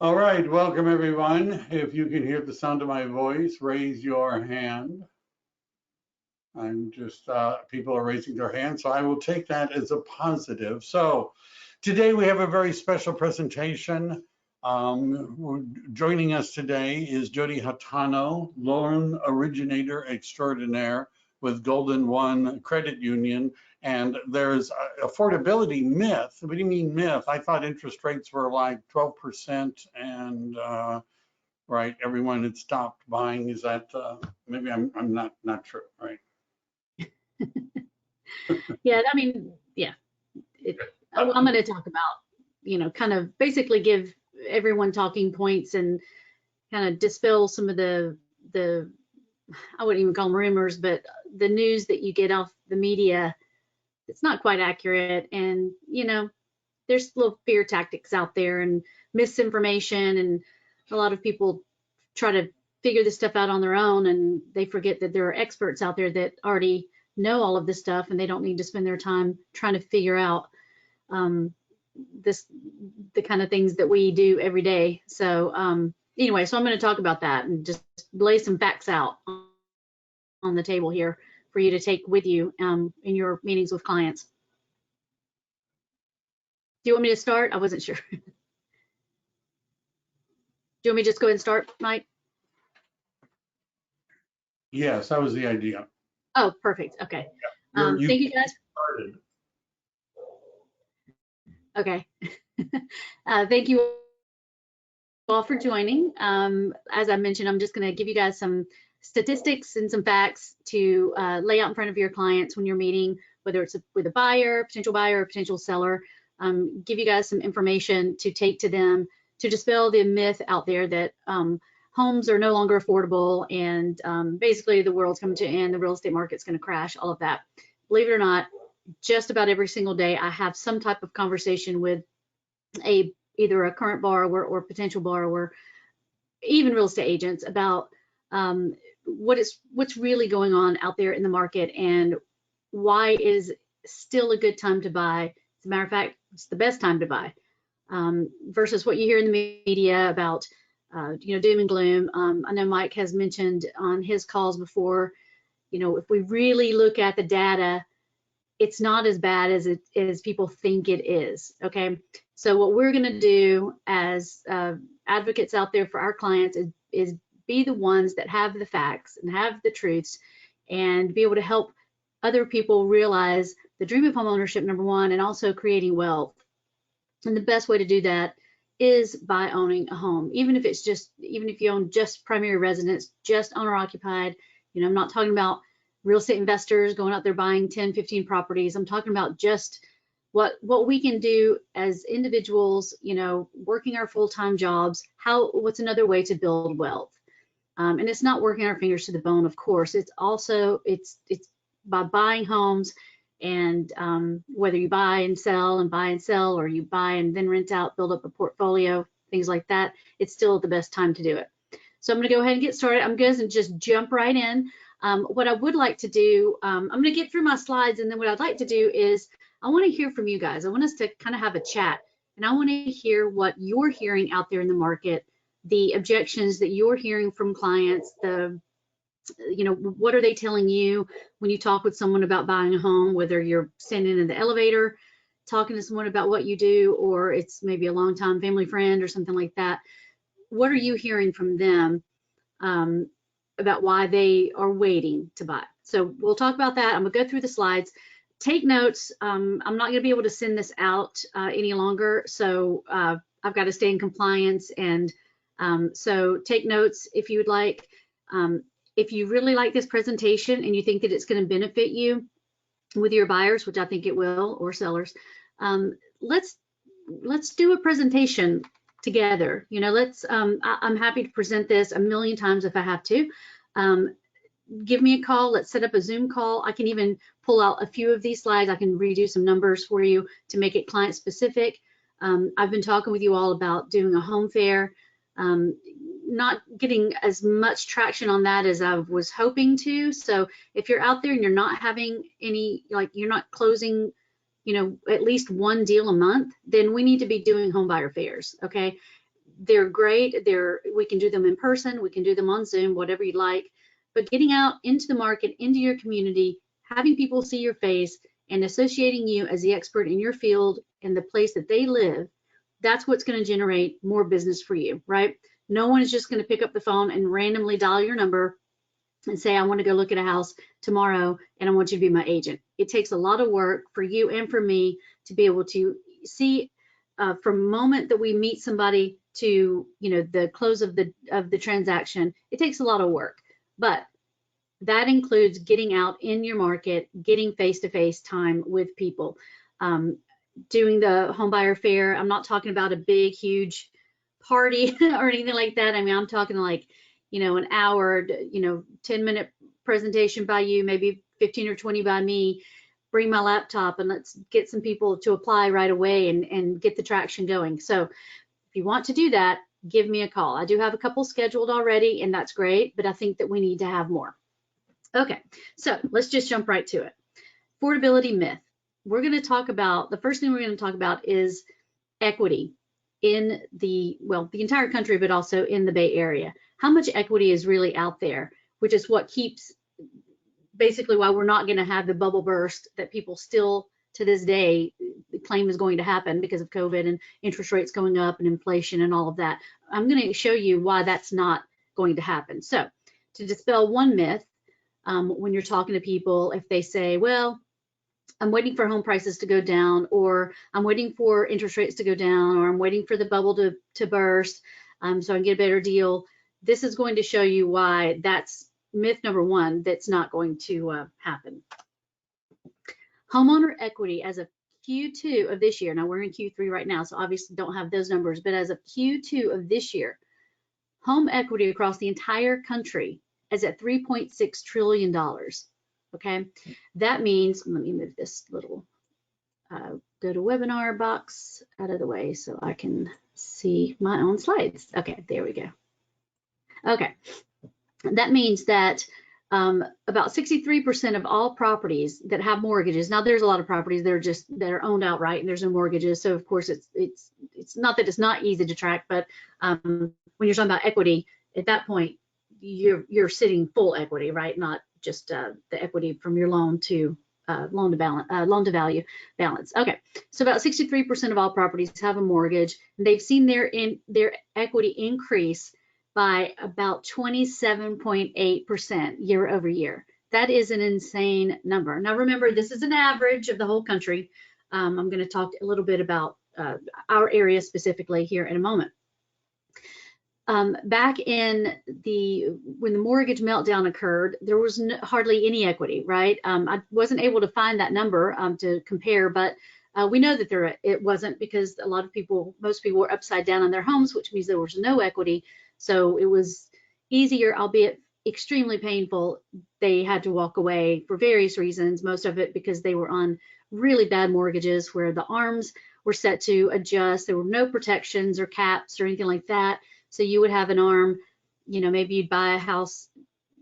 All right, welcome everyone. If you can hear the sound of my voice, raise your hand. I'm just, people are raising their hands, so I will take that as a positive. So today we have a very special presentation. Joining us today is Jody Hatano, loan originator extraordinaire with Golden One Credit Union. And there's affordability myth. What do you mean myth? I thought interest rates were like 12% and right, everyone had stopped buying. Is that maybe I'm not true, right? Yeah, I mean, yeah, I'm going to talk about, kind of basically give everyone talking points and kind of dispel some of the I wouldn't even call them rumors, but the news that you get off the media, it's not quite accurate. And, there's little fear tactics out there and misinformation, and a lot of people try to figure this stuff out on their own, and they forget that there are experts out there that already know all of this stuff, and they don't need to spend their time trying to figure out the kind of things that we do every day. So anyway, so I'm going to talk about that and just lay some facts out on the table here for you to take with you in your meetings with clients. Do you want me to start? I wasn't sure. Do you want me to just go ahead and start, Mike? Yes, that was the idea. Oh, perfect. Okay. Thank you, guys. Started. Okay. Thank you all for joining. As I mentioned, I'm just going to give you guys some statistics and some facts to lay out in front of your clients when you're meeting, whether it's with a buyer, potential seller. Give you guys some information to take to them to dispel the myth out there that homes are no longer affordable and basically the world's coming to an end, the real estate market's going to crash, all of that. Believe it or not, just about every single day I have some type of conversation with either a current borrower or potential borrower, even real estate agents, about what's really going on out there in the market and why it is still a good time to buy. As a matter of fact, it's the best time to buy versus what you hear in the media about doom and gloom. I know Mike has mentioned on his calls before, if we really look at the data, it's not as bad as people think it is. Okay, so what we're going to do as advocates out there for our clients is be the ones that have the facts and have the truths and be able to help other people realize the dream of homeownership, number one, and also creating wealth. And the best way to do that is by owning a home, even if you own just primary residence, just owner occupied. I'm not talking about real estate investors going out there buying 10, 15 properties. I'm talking about just what we can do as individuals, working our full-time jobs. What's another way to build wealth? And it's not working our fingers to the bone, of course. It's also it's by buying homes, and whether you buy and sell, or you buy and then rent out, build up a portfolio, things like that, it's still the best time to do it. So I'm going to go ahead and get started. I'm going to just jump right in. What I would like to do, I'm going to get through my slides, and then what I'd like to do is I want to hear from you guys. I want us to kind of have a chat, and I want to hear what you're hearing out there in the market, the objections that you're hearing from clients, what are they telling you when you talk with someone about buying a home, whether you're standing in the elevator talking to someone about what you do, or it's maybe a longtime family friend or something like that. What are you hearing from them about why they are waiting to buy? So we'll talk about that. I'm gonna go through the slides. Take notes. I'm not gonna be able to send this out any longer, so I've got to stay in compliance, and so take notes if you would like. If you really like this presentation and you think that it's going to benefit you with your buyers, which I think it will, or sellers, let's do a presentation together. I'm happy to present this a million times if I have to. Give me a call. Let's set up a Zoom call. I can even pull out a few of these slides. I can redo some numbers for you to make it client specific. I've been talking with you all about doing a home fair. Not getting as much traction on that as I was hoping to. So if you're out there and you're not having any, you're not closing, at least one deal a month, then we need to be doing home buyer fairs. Okay. They're great. We can do them in person, we can do them on Zoom, whatever you like. But getting out into the market, into your community, having people see your face and associating you as the expert in your field and the place that they live, that's what's going to generate more business for you, right? No one is just going to pick up the phone and randomly dial your number and say, I want to go look at a house tomorrow and I want you to be my agent. It takes a lot of work for you and for me to be able to see from the moment that we meet somebody to, the close of the transaction. It takes a lot of work, but that includes getting out in your market, getting face-to-face time with people, doing the home buyer fair. I'm not talking about a big, huge party or anything like that. I mean, I'm talking like, an hour, 10-minute presentation by you, maybe 15 or 20 by me. Bring my laptop and let's get some people to apply right away and get the traction going. So if you want to do that, give me a call. I do have a couple scheduled already, and that's great, but I think that we need to have more. Okay, so let's just jump right to it. Affordability myth. We're going to talk about, the first thing we're going to talk about is equity in the entire country, but also in the Bay Area. How much equity is really out there, which is what keeps, basically why we're not going to have the bubble burst that people still to this day claim is going to happen because of COVID and interest rates going up and inflation and all of that. I'm going to show you why that's not going to happen. So to dispel one myth, when you're talking to people, if they say, well, I'm waiting for home prices to go down, or I'm waiting for interest rates to go down, or I'm waiting for the bubble to burst so I can get a better deal, this is going to show you why that's myth number one, that's not going to happen. Homeowner equity as of Q2 of this year, now we're in Q3 right now, so obviously don't have those numbers, but as of Q2 of this year, home equity across the entire country is at $3.6 trillion. Okay, that means, let me move this little go to webinar box out of the way so I can see my own slides. Okay, there we go. Okay, that means that about 63% of all properties that have mortgages, now there's a lot of properties that are owned outright and there's no mortgages, so of course it's not that it's not easy to track, but when you're talking about equity, at that point you're sitting full equity, right? Not just the equity from your loan to loan to value balance. Okay, so about 63% of all properties have a mortgage, and they've seen their equity increase by about 27.8% year over year. That is an insane number. Now remember, this is an average of the whole country. I'm going to talk a little bit about our area specifically here in a moment. Back in when the mortgage meltdown occurred, there was hardly any equity, right? I wasn't able to find that number to compare, but we know that it wasn't, because most people were upside down on their homes, which means there was no equity. So it was easier, albeit extremely painful. They had to walk away for various reasons, most of it because they were on really bad mortgages where the arms were set to adjust. There were no protections or caps or anything like that. So you would have an arm, maybe you'd buy a house,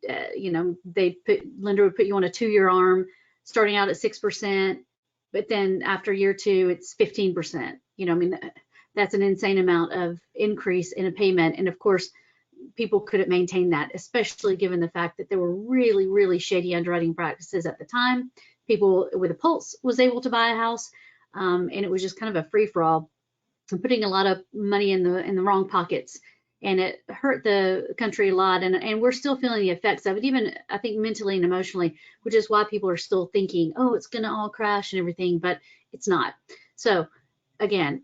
lender would put you on a 2-year arm starting out at 6%, but then after year 2, it's 15%. That's an insane amount of increase in a payment. And of course, people couldn't maintain that, especially given the fact that there were really, really shady underwriting practices at the time. People with a pulse was able to buy a house, and it was just kind of a free-for-all, putting a lot of money in the wrong pockets. And it hurt the country a lot, and we're still feeling the effects of it, even I think mentally and emotionally, which is why people are still thinking, oh, it's gonna all crash and everything, but it's not. So again,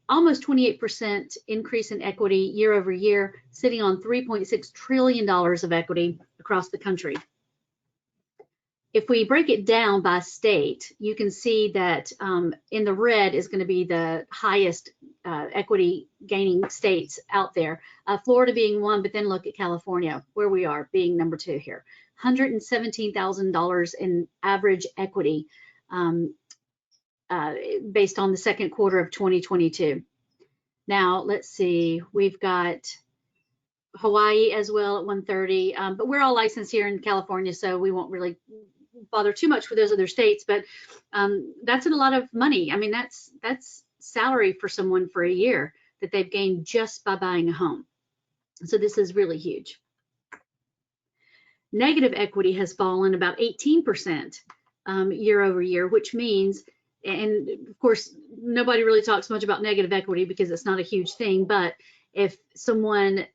almost 28% increase in equity year over year, sitting on $3.6 trillion of equity across the country. If we break it down by state, you can see that in the red is going to be the highest equity gaining states out there, Florida being one, but then look at California, where we are, being number 2 here. $117,000 in average equity based on the second quarter of 2022. Now, let's see, we've got Hawaii as well at 130, but we're all licensed here in California, so we won't really bother too much with those other states, but that's a lot of money. I mean, that's salary for someone for a year that they've gained just by buying a home. So this is really huge. Negative equity has fallen about 18% year over year, which means, and of course, nobody really talks much about negative equity because it's not a huge thing, but if someone,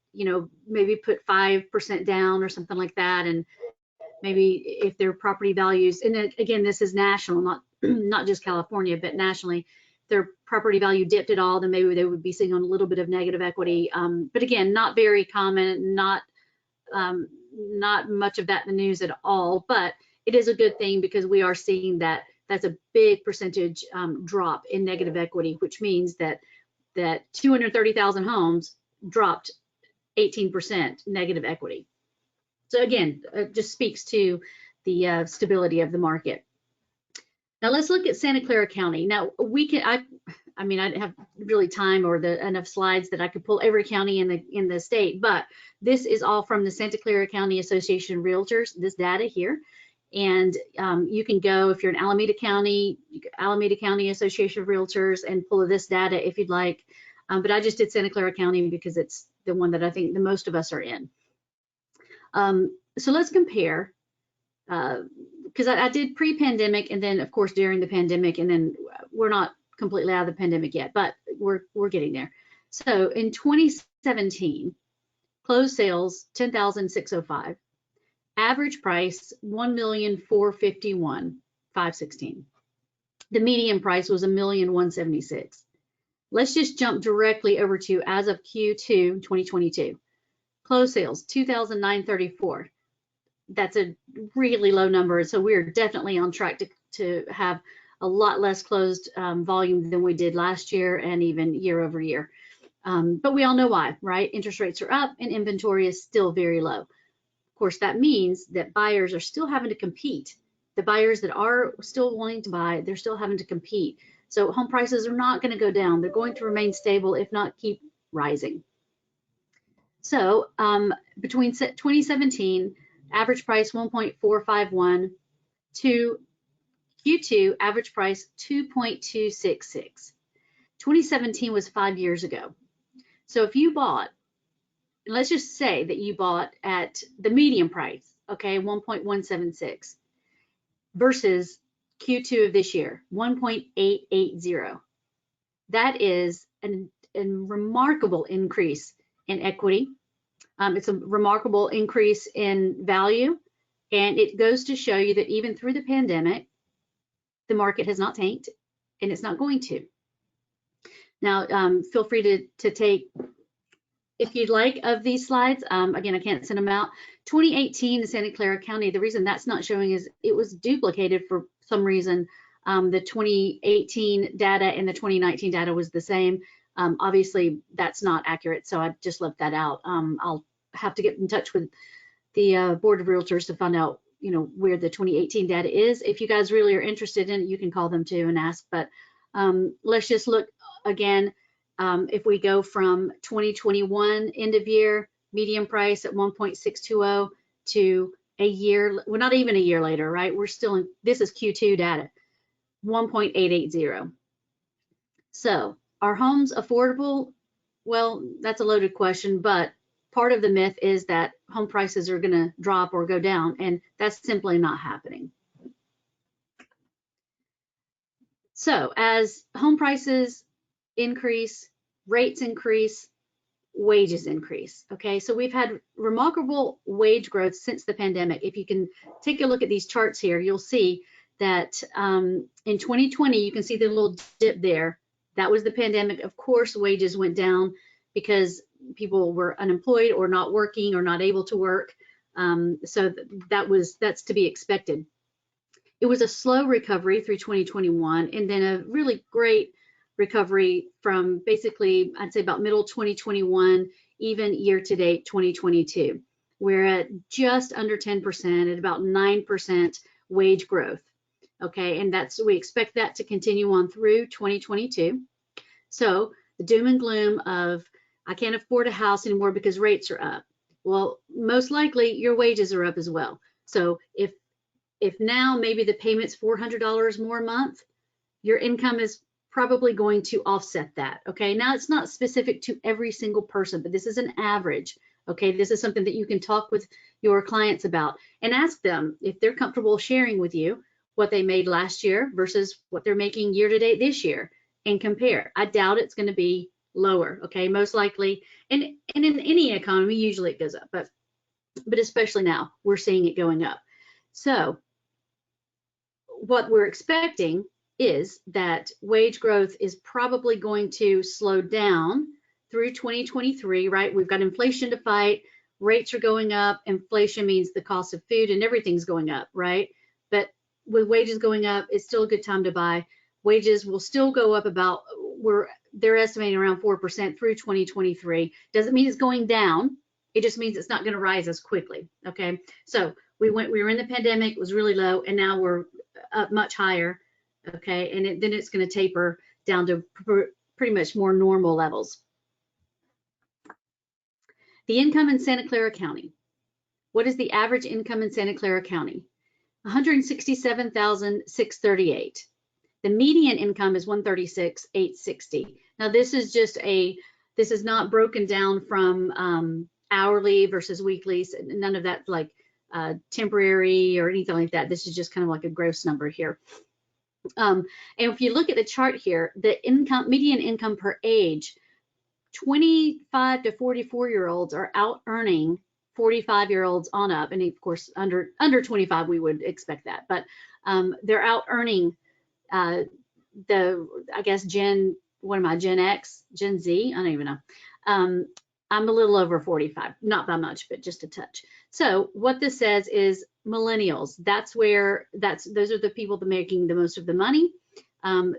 maybe put 5% down or something like that, and maybe if their property values, and again, this is national, not just California, but nationally, their property value dipped at all, then maybe they would be sitting on a little bit of negative equity. But again, not very common, not much of that in the news at all, but it is a good thing because we are seeing that that's a big percentage drop in negative equity, which means that 230,000 homes dropped 18% negative equity. So again, it just speaks to the stability of the market. Now let's look at Santa Clara County. Now I didn't have really time or enough slides that I could pull every county in the state, but this is all from the Santa Clara County Association of Realtors, this data here. And you can go, if you're in Alameda County Association of Realtors, and pull this data if you'd like. But I just did Santa Clara County because it's the one that I think the most of us are in. So let's compare, because I did pre-pandemic and then of course during the pandemic, and then we're not completely out of the pandemic yet, but we're getting there. So in 2017, closed sales 10,605, average price 1,451,516. The median price was 1,176,000. Let's just jump directly over to as of Q2 2022. Closed sales 2,934. That's a really low number, so we're definitely on track to have a lot less closed volume than we did last year and even year over year. But we all know why, right? Interest rates are up and inventory is still very low. Of course, that means that buyers are still having to compete. The buyers that are still wanting to buy, they're still having to compete. So home prices are not going to go down. They're going to remain stable, if not keep rising. So between 2017, average price 1.451 to Q2, average price 2.266. 2017 was 5 years ago. So if you bought, let's just say that you bought at the median price, okay, 1.176 versus Q2 of this year, 1.880. That is a remarkable increase in equity. It's a remarkable increase in value, and it goes to show you that even through the pandemic, the market has not tanked, and it's not going to. Now, feel free to take, if you'd like, of these slides. Again, I can't send them out. 2018 in Santa Clara County, the reason that's not showing is it was duplicated for some reason. The 2018 data and the 2019 data was the same. Obviously, that's not accurate, so I just left that out. I'll have to get in touch with the Board of Realtors to find out, where the 2018 data is. If you guys really are interested in it, you can call them too and ask. But let's just look again. If we go from 2021 end of year median price at 1.620 to a year, well, not even a year later, right? We're still in, this is Q2 data, 1.880. So are homes affordable? Well, that's a loaded question, but part of the myth is that home prices are going to drop or go down, and that's simply not happening. So as home prices increase, rates increase, wages increase. Okay, so we've had remarkable wage growth since the pandemic. If you can take a look at these charts here, you'll see that in 2020, you can see the little dip there. That was the pandemic. Of course, wages went down because people were unemployed or not working or not able to work. So that's to be expected. It was a slow recovery through 2021, and then a really great recovery from basically, I'd say about middle 2021, even year to date 2022. We're at just under 10%, at about 9% wage growth. Okay, and we expect that to continue on through 2022. So the doom and gloom of I can't afford a house anymore because rates are up. Well, most likely your wages are up as well. So if now maybe the payment's $400 more a month, your income is probably going to offset that. Okay, now it's not specific to every single person, but this is an average. Okay, this is something that you can talk with your clients about and ask them if they're comfortable sharing with you what they made last year versus what they're making year to date this year, and compare. I doubt it's going to be lower. Okay, most likely, and in any economy, usually it goes up, but especially now we're seeing it going up. So what we're expecting is that wage growth is probably going to slow down through 2023, right? We've got inflation to fight, rates are going up, inflation means the cost of food and everything's going up, right? But with wages going up, it's still a good time to buy. Wages will still go up about, they're estimating around 4% through 2023. Doesn't mean it's going down, it just means it's not going to rise as quickly, okay? So we were in the pandemic, it was really low, and now we're up much higher, okay? And then it's going to taper down to pretty much more normal levels. The income in Santa Clara County. What is the average income in Santa Clara County? $167,638. The median income is $136,860. Now this is this is not broken down from hourly versus weekly, none of that, like temporary or anything like that. This is just kind of like a gross number here. And if you look at the chart here, the median income per age, 25 to 44-year-olds are out earning 45-year-olds on up, and of course under 25 we would expect that, but they're out earning I guess Gen X, Gen Z, I don't even know. I'm a little over 45, not by much, but just a touch. So what this says is millennials, those are the people that are making the most of the money.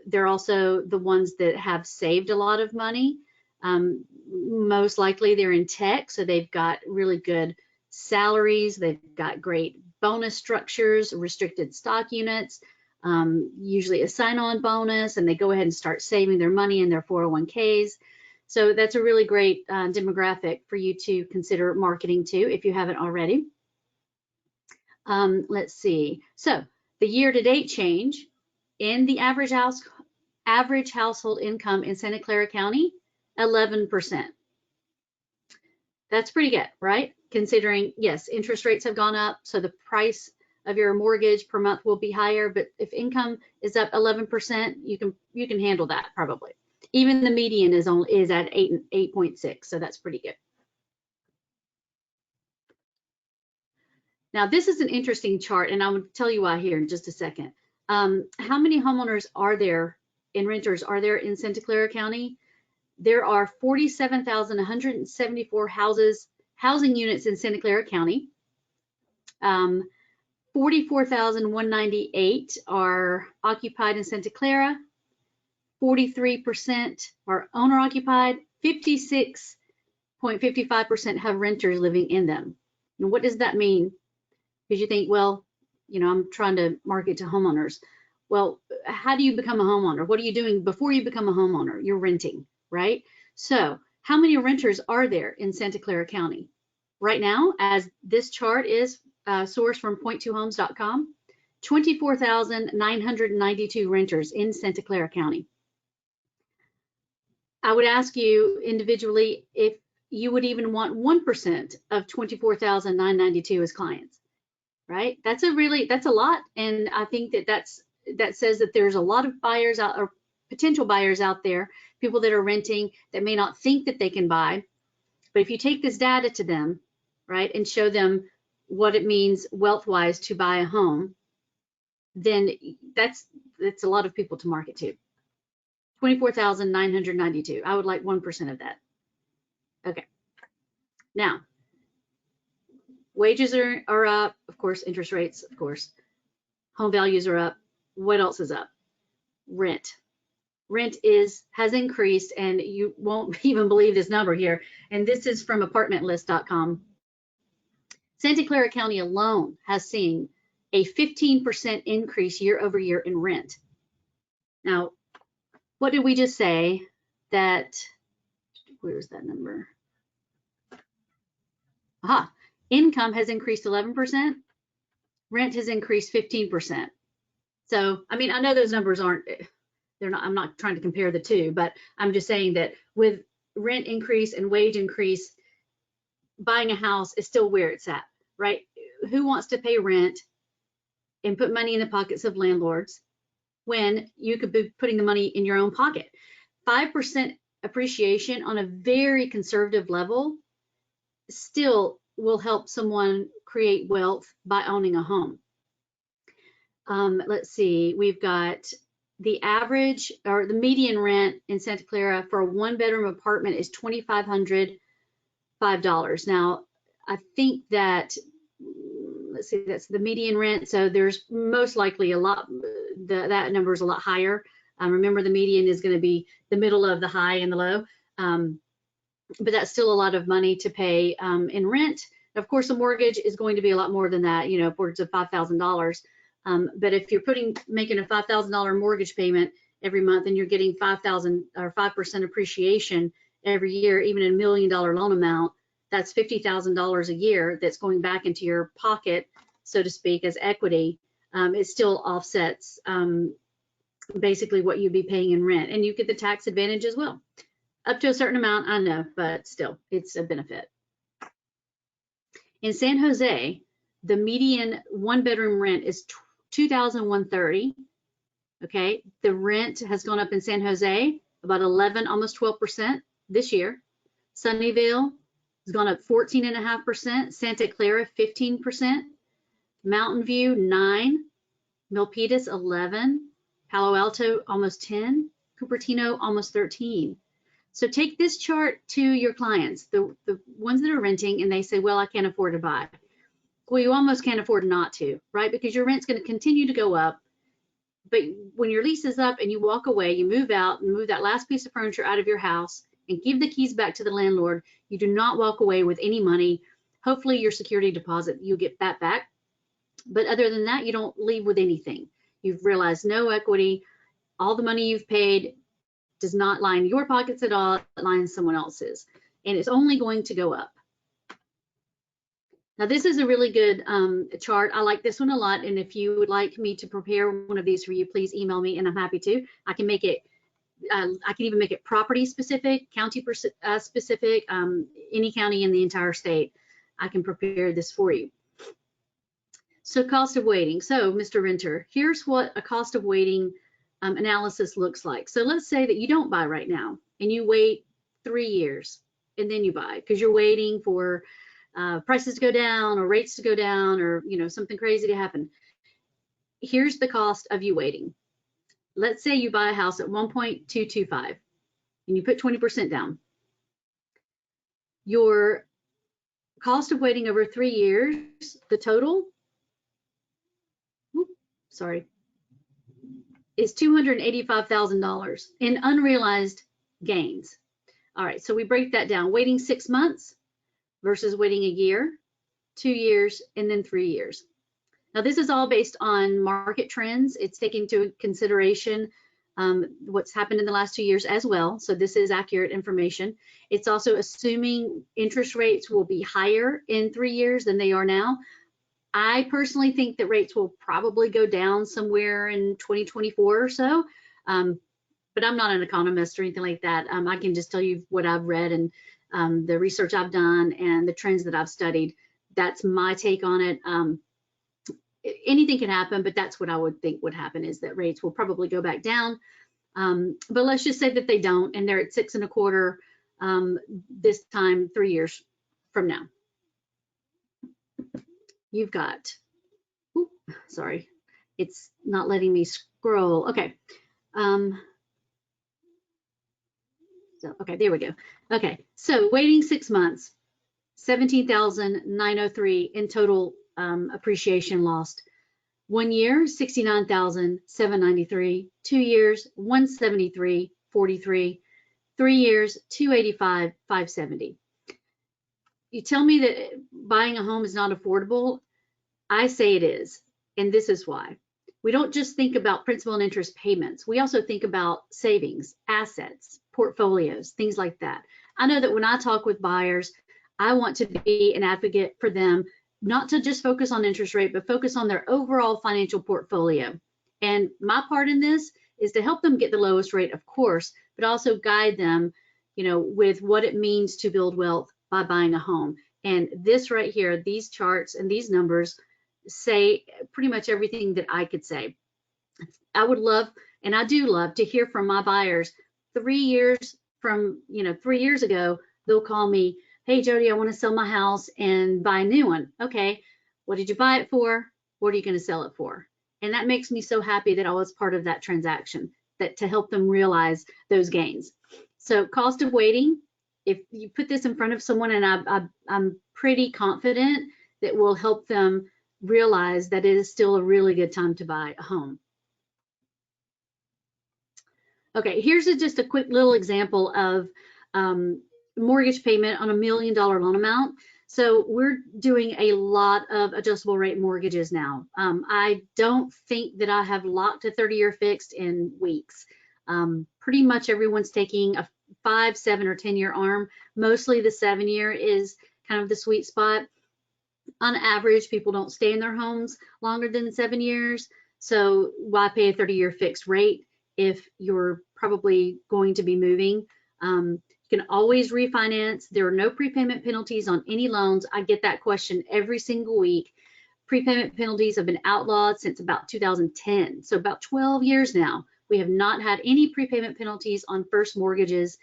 They're also the ones that have saved a lot of money. Most likely they're in tech, so they've got really good salaries, they've got great bonus structures, restricted stock units, usually a sign-on bonus, and they go ahead and start saving their money in their 401ks. So that's a really great demographic for you to consider marketing to if you haven't already. Let's see. So the year-to-date change in the average household income in Santa Clara County, 11%. That's pretty good, right? Considering, yes, interest rates have gone up, so the price of your mortgage per month will be higher, but if income is up 11%, you can handle that probably. Even the median is at 8.6, so that's pretty good. Now this is an interesting chart, and I will tell you why here in just a second. How many homeowners are there and renters are there in Santa Clara County? There are 47,174 housing units in Santa Clara County. 44,198 are occupied in Santa Clara. 43% are owner occupied. 56.55% have renters living in them. And what does that mean? Because you think, well, you know, I'm trying to market to homeowners. Well, how do you become a homeowner? What are you doing before you become a homeowner? You're renting, right? So how many renters are there in Santa Clara County? Right now, as this chart is sourced from point2homes.com, 24,992 renters in Santa Clara County. I would ask you individually if you would even want 1% of 24,992 as clients, right? That's a lot. And I think that says that there's a lot of buyers out, or potential buyers out there, people that are renting that may not think that they can buy. But if you take this data to them, right, and show them what it means wealth-wise to buy a home, then that's a lot of people to market to. 24,992. I would like 1% of that. Okay. Now, wages are up, of course, interest rates, of course. Home values are up. What else is up? Rent. Rent has increased, and you won't even believe this number here. And this is from apartmentlist.com. Santa Clara County alone has seen a 15% increase year over year in rent. Now, what did we just say? Where's that number? Aha, income has increased 11%, rent has increased 15%. So, I mean, I know those numbers aren't I'm not trying to compare the two, but I'm just saying that with rent increase and wage increase, buying a house is still where it's at, right? Who wants to pay rent and put money in the pockets of landlords when you could be putting the money in your own pocket? 5% appreciation on a very conservative level still will help someone create wealth by owning a home. Let's see, we've got the average or the median rent in Santa Clara for a 1-bedroom apartment is $2,505. Now, I think that, let's see, that's the median rent. So there's most likely a lot, that number is a lot higher. Remember, the median is going to be the middle of the high and the low. But that's still a lot of money to pay in rent. Of course, a mortgage is going to be a lot more than that, upwards of $5,000. But if you're making a $5,000 mortgage payment every month and you're getting 5,000 or 5% appreciation every year, even a $1 million loan amount, that's $50,000 a year that's going back into your pocket, so to speak, as equity. It still offsets basically what you'd be paying in rent, and you get the tax advantage as well. Up to a certain amount, I know, but still, it's a benefit. In San Jose, the median 1-bedroom rent is $2,130. Okay, the rent has gone up in San Jose about 11, almost 12% this year. Sunnyvale has gone up 14.5%. Santa Clara 15%. Mountain View 9%. Milpitas 11%. Palo Alto almost 10%. Cupertino almost 13%. So take this chart to your clients, the ones that are renting, and they say, well, I can't afford to buy. Well, you almost can't afford not to, right? Because your rent's going to continue to go up. But when your lease is up and you walk away, you move out and move that last piece of furniture out of your house and give the keys back to the landlord, you do not walk away with any money. Hopefully your security deposit, you'll get that back. But other than that, you don't leave with anything. You've realized no equity. All the money you've paid does not line your pockets at all, it lines someone else's. And it's only going to go up. Now, this is a really good chart. I like this one a lot. And if you would like me to prepare one of these for you, please email me and I'm happy to. I can make it, I can even make it property specific, county specific, any county in the entire state. I can prepare this for you. So cost of waiting. So Mr. Renter, here's what a cost of waiting analysis looks like. So let's say that you don't buy right now and you wait 3 years and then you buy because you're waiting for prices to go down or rates to go down or something crazy to happen. Here's the cost of you waiting. Let's say you buy a house at 1.225 and you put 20% down. Your cost of waiting over 3 years, the total, is $285,000 in unrealized gains. All right, so we break that down. Waiting 6 months versus waiting a year, 2 years, and then 3 years. Now, this is all based on market trends. It's taking into consideration what's happened in the last 2 years as well. So this is accurate information. It's also assuming interest rates will be higher in 3 years than they are now. I personally think that rates will probably go down somewhere in 2024 or so, but I'm not an economist or anything like that. I can just tell you what I've read and the research I've done and the trends that I've studied. That's my take on it. Anything can happen, but that's what I would think would happen is that rates will probably go back down. But let's just say that they don't and they're at 6.25 this time 3 years from now. You've got, sorry, it's not letting me scroll. Okay. Okay, there we go. Okay, so waiting 6 months, 17,903 in total appreciation lost. 1 year, 69,793. 2 years, 173.43. 3 years, 285,570. You tell me that buying a home is not affordable. I say it is, and this is why. We don't just think about principal and interest payments. We also think about savings, assets, portfolios, things like that. I know that when I talk with buyers, I want to be an advocate for them, not to just focus on interest rate, but focus on their overall financial portfolio. And my part in this is to help them get the lowest rate, of course, but also guide them, with what it means to build wealth by buying a home. And this right here, these charts and these numbers say pretty much everything that I could say. I would love, and I do love, to hear from my buyers. 3 years from, 3 years ago, they'll call me, hey, Jody, I want to sell my house and buy a new one. Okay, what did you buy it for? What are you going to sell it for? And that makes me so happy that I was part of that transaction, that to help them realize those gains. So cost of waiting, if you put this in front of someone, and I'm pretty confident that will help them realize that it is still a really good time to buy a home. Okay, here's just a quick little example of mortgage payment on $1 million loan amount. So we're doing a lot of adjustable rate mortgages now. I don't think that I have locked a 30-year fixed in weeks. Pretty much everyone's taking a 5, 7, or 10-year ARM. Mostly the 7-year is kind of the sweet spot. On average, people don't stay in their homes longer than 7 years. So why pay a 30-year fixed rate if you're probably going to be moving? You can always refinance. There are no prepayment penalties on any loans. I get that question every single week. Prepayment penalties have been outlawed since about 2010. So about 12 years now, we have not had any prepayment penalties on first mortgages,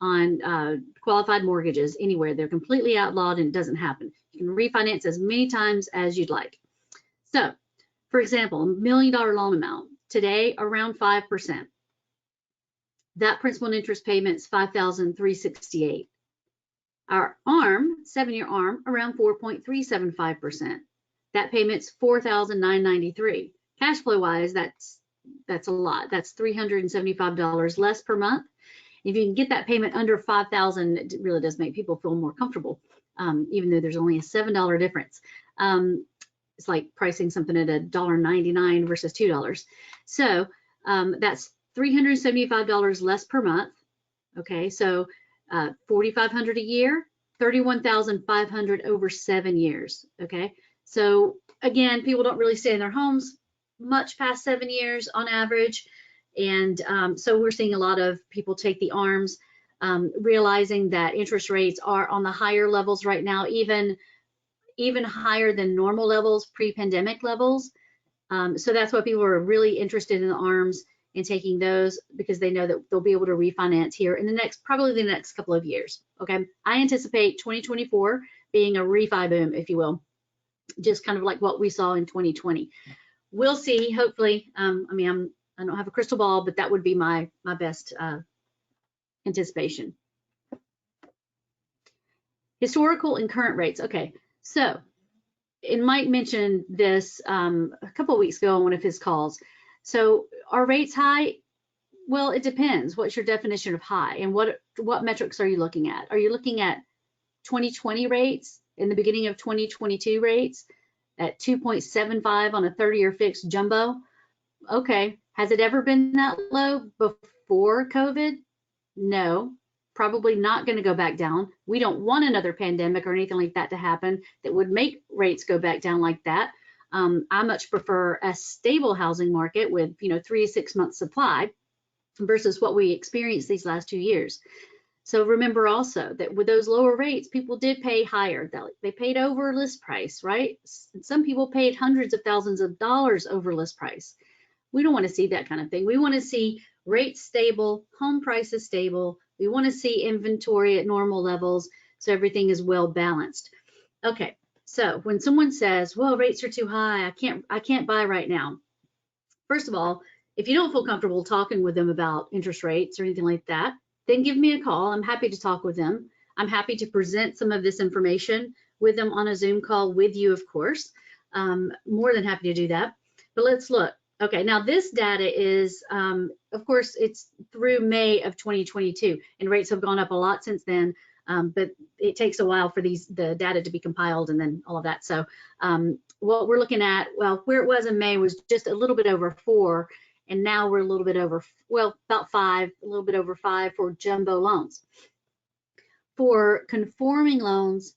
on qualified mortgages anywhere. They're completely outlawed and it doesn't happen. You can refinance as many times as you'd like. So, for example, $1 million loan amount, today around 5%. That principal and interest payment is $5,368. Our ARM, 7-year ARM, around 4.375%. That payment's $4,993. Cash flow wise, that's a lot. That's $375 less per month. If you can get that payment under $5,000, it really does make people feel more comfortable, even though there's only a $7 difference. It's like pricing something at $1.99 versus $2. So that's $375 less per month. Okay, so $4,500 a year, $31,500 over 7 years. Okay, so again, people don't really stay in their homes much past 7 years on average, and so we're seeing a lot of people take the ARMs, realizing that interest rates are on the higher levels right now, even higher than normal levels, pre-pandemic levels. So that's why people are really interested in the ARMs and taking those, because they know that they'll be able to refinance here in probably the next couple of years. Okay, I anticipate 2024 being a refi boom, if you will, just kind of like what we saw in 2020. We'll see. Hopefully, I don't have a crystal ball, but that would be my best anticipation. Historical and current rates. Okay, so and Mike mentioned this a couple of weeks ago on one of his calls. So are rates high? Well, it depends. What's your definition of high, and what metrics are you looking at? Are you looking at 2020 rates, in the beginning of 2022 rates at 2.75 on a 30-year fixed jumbo? Okay, has it ever been that low before COVID? No, probably not going to go back down. We don't want another pandemic or anything like that to happen that would make rates go back down like that. I much prefer a stable housing market with 3 to 6 months supply versus what we experienced these last 2 years. So remember also that with those lower rates, people did pay higher. They paid over list price, right? Some people paid hundreds of thousands of dollars over list price. We don't want to see that kind of thing. We want to see rates stable, home prices stable. We want to see inventory at normal levels, so everything is well balanced. Okay, so when someone says, well, rates are too high, I can't buy right now. First of all, if you don't feel comfortable talking with them about interest rates or anything like that, then give me a call. I'm happy to talk with them. I'm happy to present some of this information with them on a Zoom call with you, of course. More than happy to do that. But let's look. Okay, now this data is, of course, it's through May of 2022, and rates have gone up a lot since then, but it takes a while for the data to be compiled and then all of that. So what we're looking at, well, where it was in May was just a little bit over 4, and now we're a little bit over, well, about 5, a little bit over 5 for jumbo loans. For conforming loans,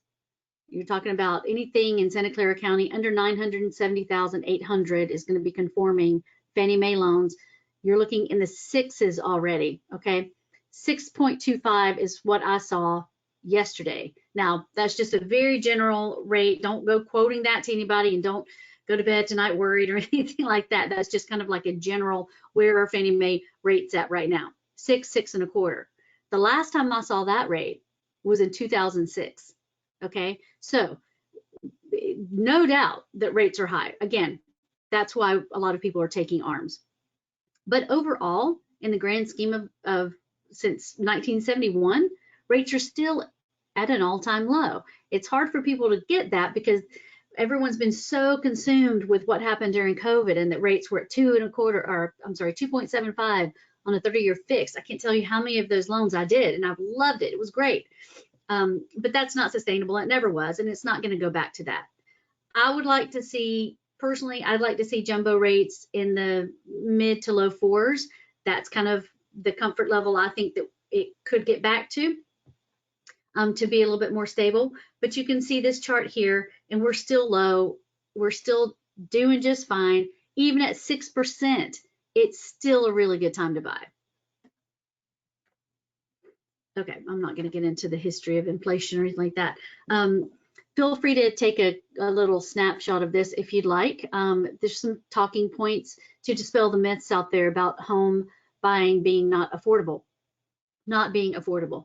you're talking about anything in Santa Clara County under $970,800 is going to be conforming Fannie Mae loans. you're looking in the sixes already, okay? 6.25 is what I saw yesterday. Now, that's just a very general rate. Don't go quoting that to anybody, and don't go to bed tonight worried or anything like that. That's just kind of like a general where are Fannie Mae rates at right now. 6.25. The last time I saw that rate was in 2006. Okay, so no doubt that rates are high. Again, that's why a lot of people are taking ARMs. But overall, in the grand scheme of since 1971, rates are still at an all-time low. It's hard for people to get that because everyone's been so consumed with what happened during COVID, and that rates were at 2.75 on a 30-year fixed. I can't tell you how many of those loans I did, and I've loved it. It was great. But that's not sustainable. It never was, and it's not going to go back to that. I would like to see, personally, I'd like to see jumbo rates in the mid to low fours. That's kind of the comfort level I think that it could get back to be a little bit more stable. But you can see this chart here, and we're still low. We're still doing just fine. Even at 6%, it's still a really good time to buy. Okay, I'm not going to get into the history of inflation or anything like that. Feel free to take a little snapshot of this if you'd like. There's some talking points to dispel the myths out there about home buying being not being affordable.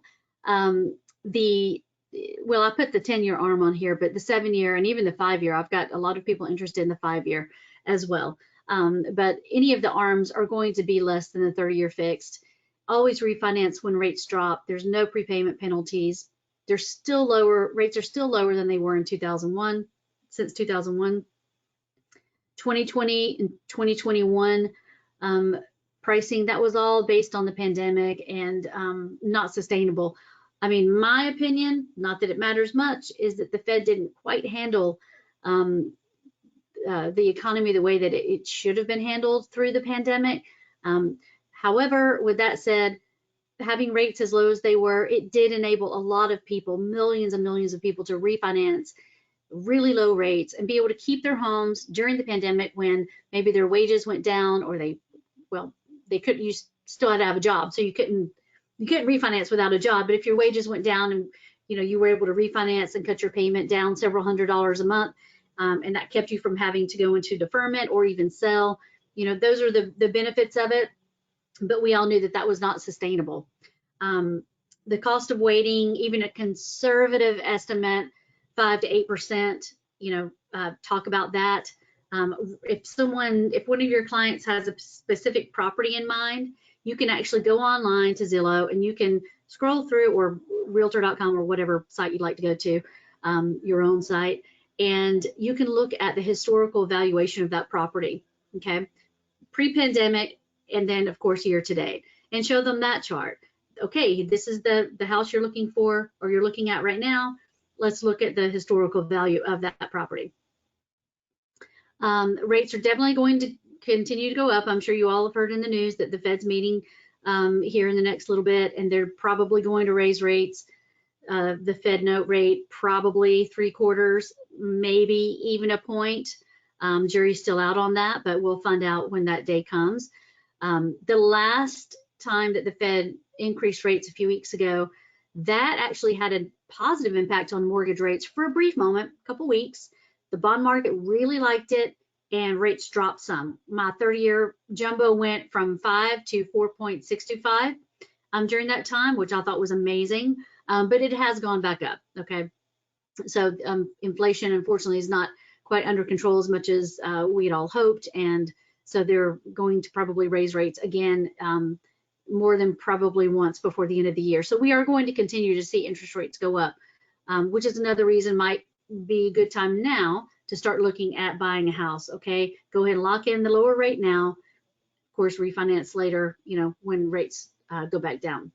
Well, I put the 10-year ARM on here, but the 7-year and even the 5-year, I've got a lot of people interested in the 5-year as well. But any of the ARMs are going to be less than the 30-year fixed. Always refinance when rates drop. There's no prepayment penalties. They're still lower. Rates are still lower than they were in 2001, since 2001. 2020 and 2021 pricing, that was all based on the pandemic and not sustainable. I mean, my opinion, not that it matters much, is that the Fed didn't quite handle the economy the way that it should have been handled through the pandemic. However, with that said, having rates as low as they were, it did enable a lot of people, millions and millions of people, to refinance really low rates and be able to keep their homes during the pandemic when maybe their wages went down, or they couldn't, you still had to have a job, so you couldn't refinance without a job. But if your wages went down and you were able to refinance and cut your payment down several $100s a month, and that kept you from having to go into deferment or even sell, those are the benefits of it. But we all knew that that was not sustainable. The cost of waiting, even a conservative estimate, 5 to 8%, talk about that. If one of your clients has a specific property in mind, you can actually go online to Zillow and you can scroll through, or Realtor.com or whatever site you'd like to go to, your own site, and you can look at the historical valuation of that property, okay, pre-pandemic, and then of course year to date, and show them that chart. Okay, this is the house you're looking for, or you're looking at right now. Let's look at the historical value of that property. Rates are definitely going to continue to go up. I'm sure you all have heard in the news that the Fed's meeting here in the next little bit, and they're probably going to raise rates. The Fed note rate probably 3/4, maybe even a point. Jury's still out on that, but we'll find out when that day comes. The last time that the Fed increased rates a few weeks ago, that actually had a positive impact on mortgage rates for a brief moment, a couple weeks. The bond market really liked it, and rates dropped some. My 30-year jumbo went from 5 to 4.625 during that time, which I thought was amazing, but it has gone back up, okay? So inflation, unfortunately, is not quite under control as much as we had all hoped, and so they're going to probably raise rates again more than probably once before the end of the year. So we are going to continue to see interest rates go up, which is another reason might be a good time now to start looking at buying a house, okay? Go ahead and lock in the lower rate now. Of course, refinance later, when rates go back down.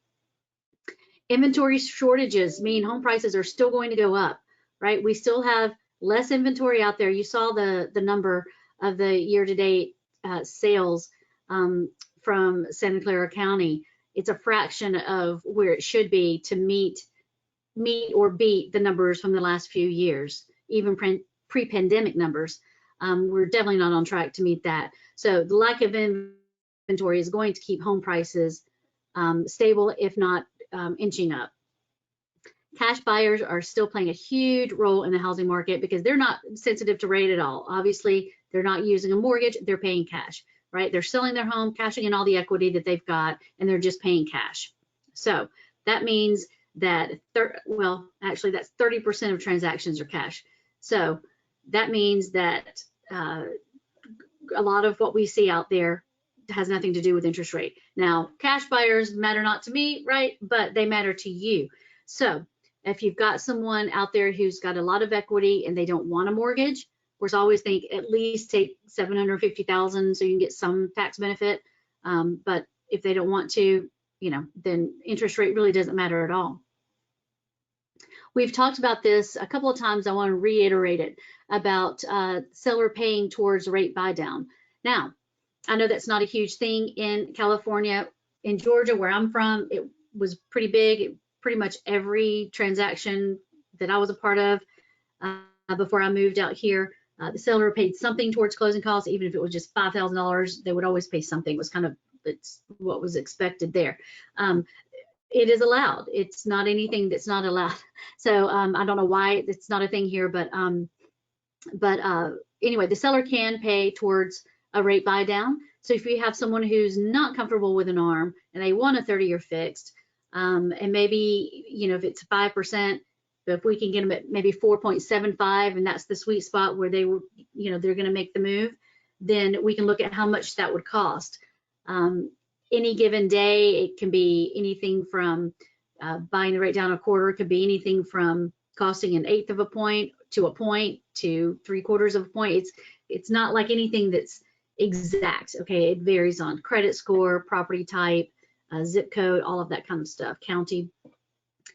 Inventory shortages mean home prices are still going to go up, right? We still have less inventory out there. You saw the number of the year-to-date sales from Santa Clara County. It's a fraction of where it should be to meet or beat the numbers from the last few years, even pre-pandemic numbers. We're definitely not on track to meet that. So the lack of inventory is going to keep home prices stable, if not inching up. Cash buyers are still playing a huge role in the housing market because they're not sensitive to rate at all. Obviously, they're not using a mortgage, they're paying cash, right? They're selling their home, cashing in all the equity that they've got, and they're just paying cash. So that means that, well, actually that's 30% of transactions are cash. So that means that a lot of what we see out there has nothing to do with interest rate. Now, cash buyers matter not to me, right? But they matter to you. So if you've got someone out there who's got a lot of equity and they don't want a mortgage, of course, I always think at least take $750,000 so you can get some tax benefit. But if they don't want to, you know, then interest rate really doesn't matter at all. We've talked about this a couple of times. I want to reiterate it about seller paying towards rate buy down. Now, I know that's not a huge thing in California. In Georgia, where I'm from, it was pretty big. Pretty much every transaction that I was a part of before I moved out here, the seller paid something towards closing costs, even if it was just $5,000. They would always pay something. It was kind of, it's what was expected there. It is allowed. It's not anything that's not allowed. So I don't know why it's not a thing here, but anyway, the seller can pay towards a rate buy down. So if you have someone who's not comfortable with an ARM and they want a 30-year fixed, and maybe, you know, if it's 5%, but if we can get them at maybe 4.75, and that's the sweet spot where they will, you know, they're going to make the move, then we can look at how much that would cost. Any given day, it can be anything from buying the rate down a quarter. It could be anything from costing 1/8 of a point to 3/4 of a point. It's not like anything that's exact. Okay, it varies on credit score, property type, zip code, all of that kind of stuff, county.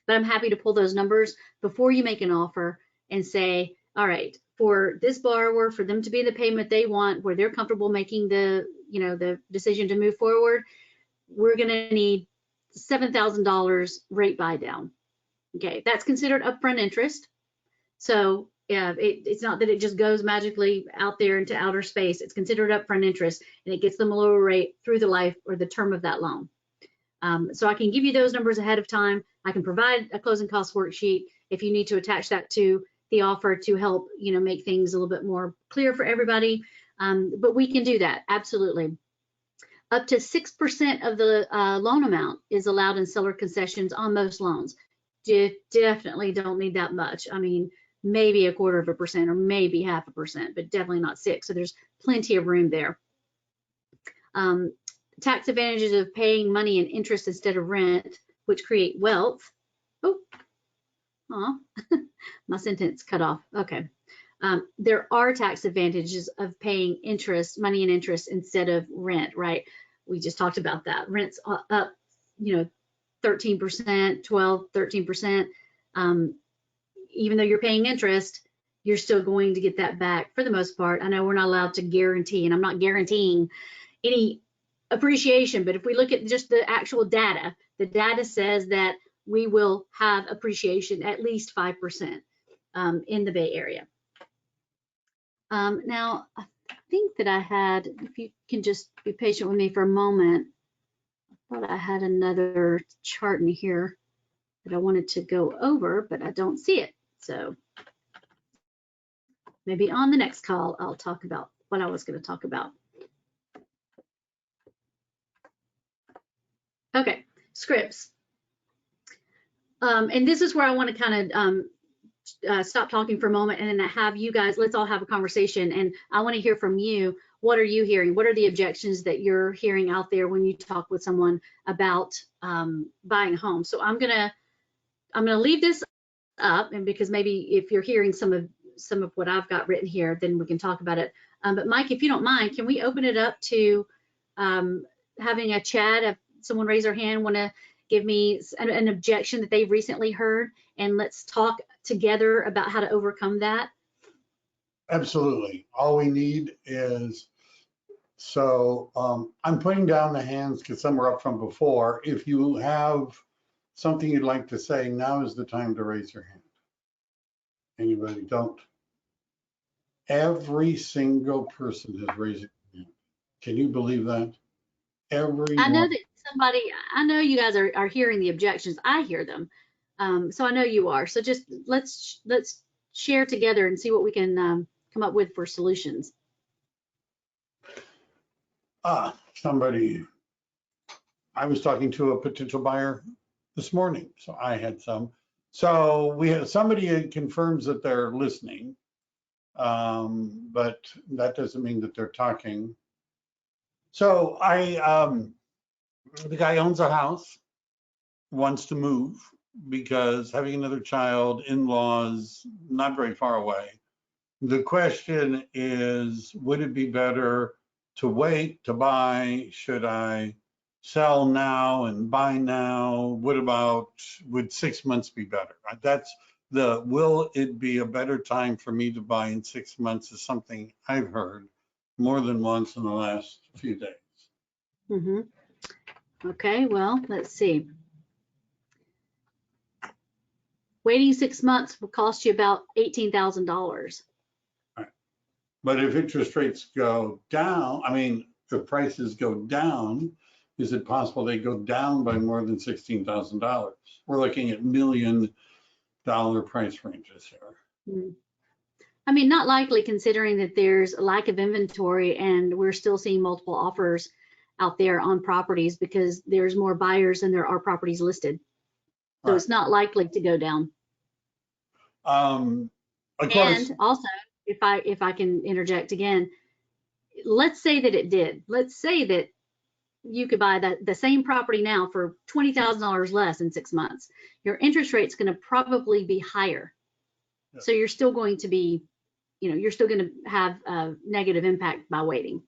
But I'm happy to pull those numbers before you make an offer and say, all right, for this borrower, for them to be the payment they want, where they're comfortable making the, you know, the decision to move forward, we're going to need $7,000 rate buy down. Okay, that's considered upfront interest. So yeah, it's not that it just goes magically out there into outer space. It's considered upfront interest, and it gets them a lower rate through the life or the term of that loan. So I can give you those numbers ahead of time. I can provide a closing cost worksheet if you need to attach that to the offer to help, you know, make things a little bit more clear for everybody. But we can do that, absolutely. Up to 6% of the loan amount is allowed in seller concessions on most loans. Definitely don't need that much. I mean, maybe 1/4% or maybe 0.5%, but definitely not 6%. So there's plenty of room there. Tax advantages of paying money in interest instead of rent, which create wealth. Oh, my sentence cut off. Okay. There are tax advantages of paying interest, money in interest instead of rent, right? We just talked about that. Rent's up, you know, 13%, 12, 13%. Even though you're paying interest, you're still going to get that back for the most part. I know we're not allowed to guarantee, and I'm not guaranteeing any appreciation, but if we look at just the actual data, the data says that we will have appreciation at least 5% in the Bay Area. Now, I think that I had, if you can just be patient with me for a moment, I thought I had another chart in here that I wanted to go over, but I don't see it. So maybe on the next call, I'll talk about what I was going to talk about. Okay, scripts. And this is where I want to kind of stop talking for a moment and then have you guys, let's all have a conversation. And I want to hear from you. What are you hearing? What are the objections that you're hearing out there when you talk with someone about buying a home? So I'm gonna leave this up, and because maybe if you're hearing some of what I've got written here, then we can talk about it. But Mike, if you don't mind, can we open it up to having a chat? If someone raise their hand, want to give me an objection that they've recently heard, and let's talk together about how to overcome that. Absolutely. All we need is, so I'm putting down the hands because some were up from before. If you have something you'd like to say, now is the time to raise your hand. Anybody? Don't. Every single person is raising their hand. Can you believe that? I know everyone. that I know you guys are hearing the objections. I hear them. So I know you are. So just let's share together and see what we can come up with for solutions. Somebody, I was talking to a potential buyer this morning, so I had some. So we had somebody who confirms that they're listening, but that doesn't mean that they're talking. So the guy owns a house, wants to move because having another child, in-laws, not very far away. The question is, would it be better to wait to buy? Should I sell now and buy now? Would 6 months be better? That's will it be a better time for me to buy in 6 months is something I've heard more than once in the last few days. Mm-hmm. Okay, well, let's see. Waiting 6 months will cost you about $18,000. Right. But if interest rates go down, I mean, if prices go down, is it possible they go down by more than $16,000? We're looking at $1 million price ranges here. Mm. I mean, not likely considering that there's a lack of inventory and we're still seeing multiple offers out there on properties because there's more buyers than there are properties listed. So Right. it's not likely to go down. Of course. And also, if I can interject again, let's say that it did. Let's say that you could buy the same property now for $20,000 less in 6 months. Your interest rate's going to probably be higher. Yes. So you're still going to be, you're still going to have a negative impact by waiting.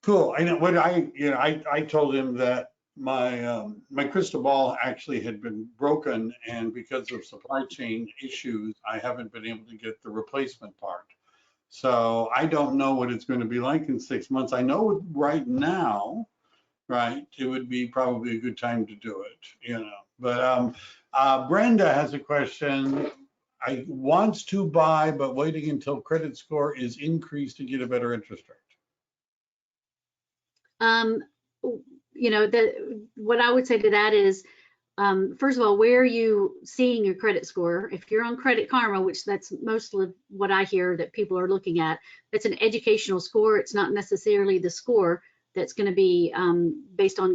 Cool. I know what I told him that my crystal ball actually had been broken, and because of supply chain issues, I haven't been able to get the replacement part. So I don't know what it's going to be like in 6 months. I know right now, right, it would be probably a good time to do it, But Brenda has a question. I wants to buy, but waiting until credit score is increased to get a better interest rate. What I would say to that is, first of all, where are you seeing your credit score? If you're on Credit Karma, which that's mostly what I hear that people are looking at, it's an educational score. It's not necessarily the score that's going to be based on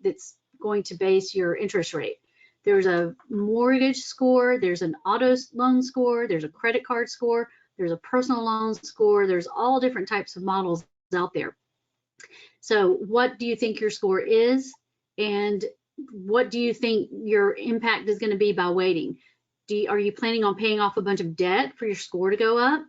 that's going to base your interest rate. There's a mortgage score, there's an auto loan score, there's a credit card score, there's a personal loan score, there's all different types of models out there. So what do you think your score is? And what do you think your impact is going to be by waiting? Are you planning on paying off a bunch of debt for your score to go up?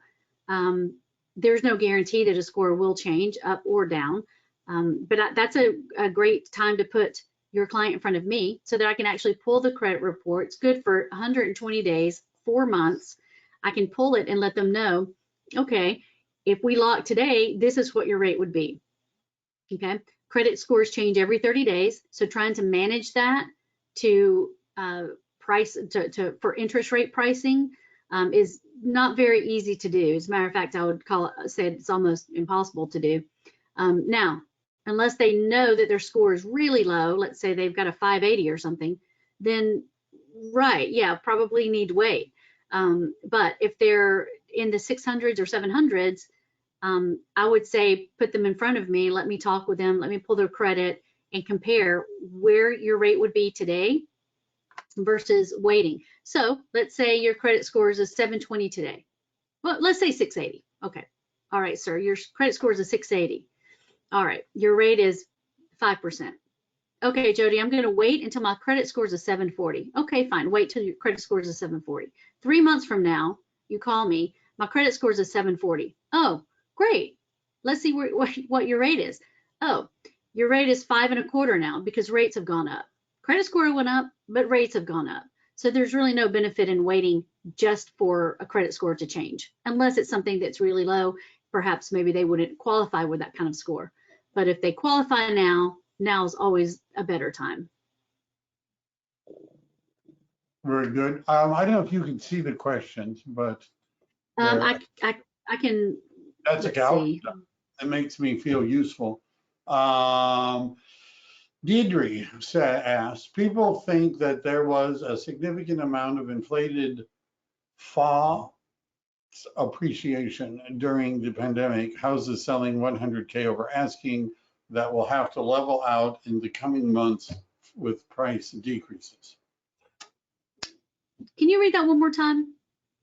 There's no guarantee that a score will change up or down. But that's a great time to put your client in front of me so that I can actually pull the credit report. It's good for 120 days, 4 months. I can pull it and let them know, okay, if we lock today, this is what your rate would be. Okay, credit scores change every 30 days. So trying to manage that to for interest rate pricing is not very easy to do. As a matter of fact, I would say it's almost impossible to do. Now, unless they know that their score is really low, let's say they've got a 580 or something, then right, yeah, probably need to wait. But if they're in the 600s or 700s, I would say put them in front of me, let me talk with them, let me pull their credit and compare where your rate would be today versus waiting. So let's say your credit score is a 720 today. Well, let's say 680. Okay. All right, sir, your credit score is a 680. All right, your rate is 5%. Okay, Jody, I'm going to wait until my credit score is a 740. Okay, fine. Wait till your credit score is a 740. 3 months from now, you call me, my credit score is a 740. Oh, great. Let's see what your rate is. Oh, your rate is 5.25 now because rates have gone up. Credit score went up, but rates have gone up. So there's really no benefit in waiting just for a credit score to change, unless it's something that's really low. Perhaps maybe they wouldn't qualify with that kind of score. But if they qualify now is always a better time. Very good. I don't know if you can see the questions, but I can. that's a calc. It makes me feel useful. Deidre asked, people think that there was a significant amount of inflated fall appreciation during the pandemic. Houses selling 100K over asking that will have to level out in the coming months with price decreases. Can you read that one more time?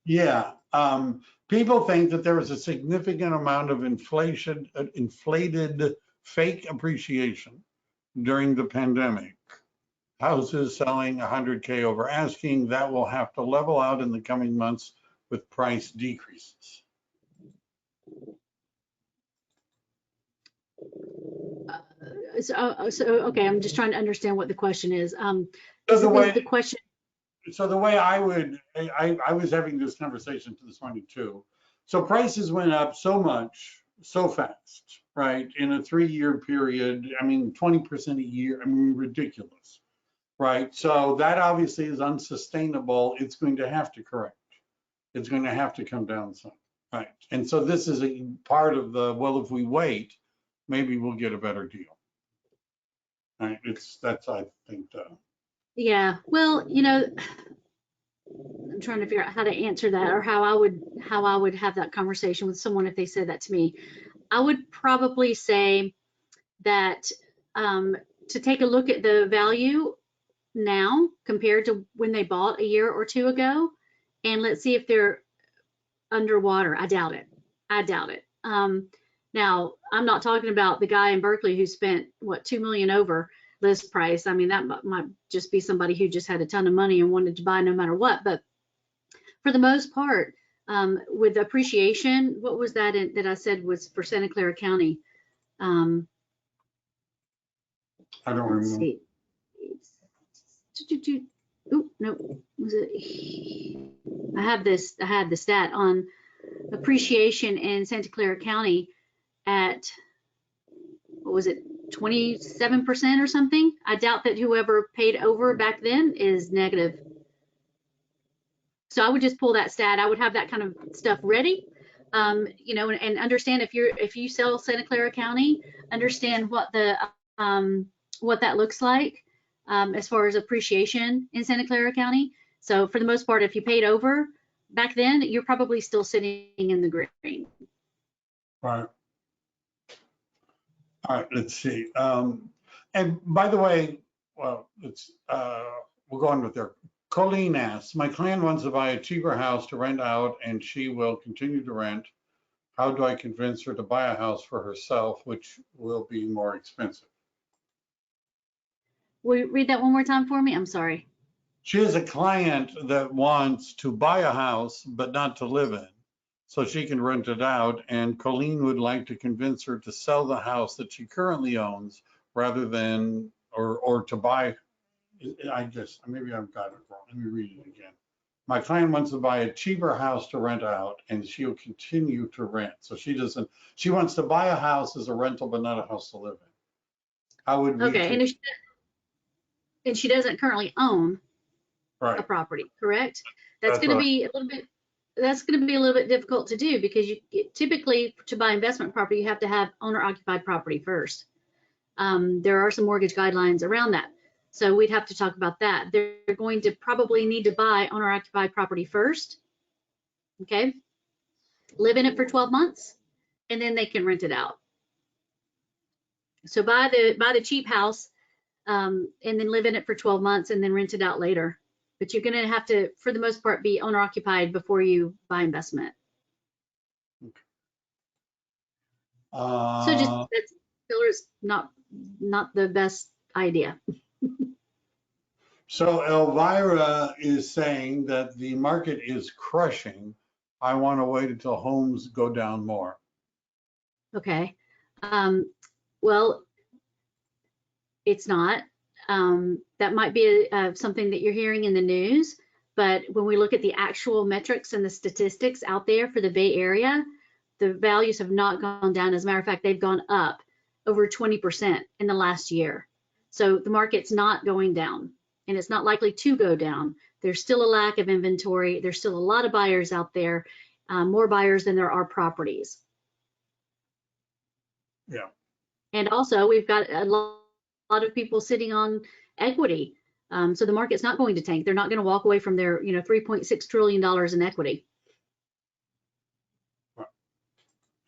Yeah. People think that there was a significant amount of inflated fake appreciation during the pandemic. Houses selling 100K over asking, that will have to level out in the coming months with price decreases. Okay, I'm just trying to understand what the question is. So The question. So the way I was having this conversation this morning too. So prices went up so much, so fast, right? In a 3-year period, I mean, 20% a year, I mean, ridiculous, right? So that obviously is unsustainable. It's going to have to correct. It's going to have to come down some, right? And so this is a part of the, well, if we wait, maybe we'll get a better deal. Right? That's, I think, Yeah, well, you know, I'm trying to figure out how to answer that, or how I would have that conversation with someone if they said that to me. I would probably say that to take a look at the value now compared to when they bought a year or two ago, and let's see if they're underwater. I doubt it. Now, I'm not talking about the guy in Berkeley who spent, what, $2 million over list price. I mean, that might just be somebody who just had a ton of money and wanted to buy no matter what. But for the most part, with appreciation, what was that that I said was for Santa Clara County? I don't remember. See. Oh, no, was it? I had the stat on appreciation in Santa Clara County at, what was it, 27% or something? I doubt that whoever paid over back then is negative. So I would just pull that stat. I would have that kind of stuff ready, you know, and understand if you sell Santa Clara County, understand what that looks like as far as appreciation in Santa Clara County. So for the most part, if you paid over back then, you're probably still sitting in the green. Right. All right, let's see. And by the way, well, we'll go on with there. Colleen asks, my client wants to buy a cheaper house to rent out and she will continue to rent. How do I convince her to buy a house for herself, which will be more expensive? Will you read that one more time for me? I'm sorry. She has a client that wants to buy a house, but not to live in, so she can rent it out. And Colleen would like to convince her to sell the house that she currently owns rather than, or to buy. Maybe I've got it wrong. Let me read it again. My client wants to buy a cheaper house to rent out and she'll continue to rent. So she wants to buy a house as a rental, but not a house to live in. How would we? Okay, and she doesn't currently own a property, correct? That's going to be a little bit difficult to do because typically to buy investment property, you have to have owner occupied property first. There are some mortgage guidelines around that. So we'd have to talk about that. They're going to probably need to buy owner occupied property first. Okay. Live in it for 12 months and then they can rent it out. So buy the cheap house and then live in it for 12 months and then rent it out later. But you're going to have to, for the most part, be owner occupied before you buy investment. Okay. So that's not the best idea. So Elvira is saying that the market is crushing. I want to wait until homes go down more. Okay. Well, it's not. That might be something that you're hearing in the news, but when we look at the actual metrics and the statistics out there for the Bay Area, the values have not gone down. As a matter of fact, they've gone up over 20% in the last year. So the market's not going down, and it's not likely to go down. There's still a lack of inventory. There's still a lot of buyers out there, more buyers than there are properties. Yeah. And also, we've got a lot of people sitting on equity. So the market's not going to tank. They're not going to walk away from their, $3.6 trillion in equity.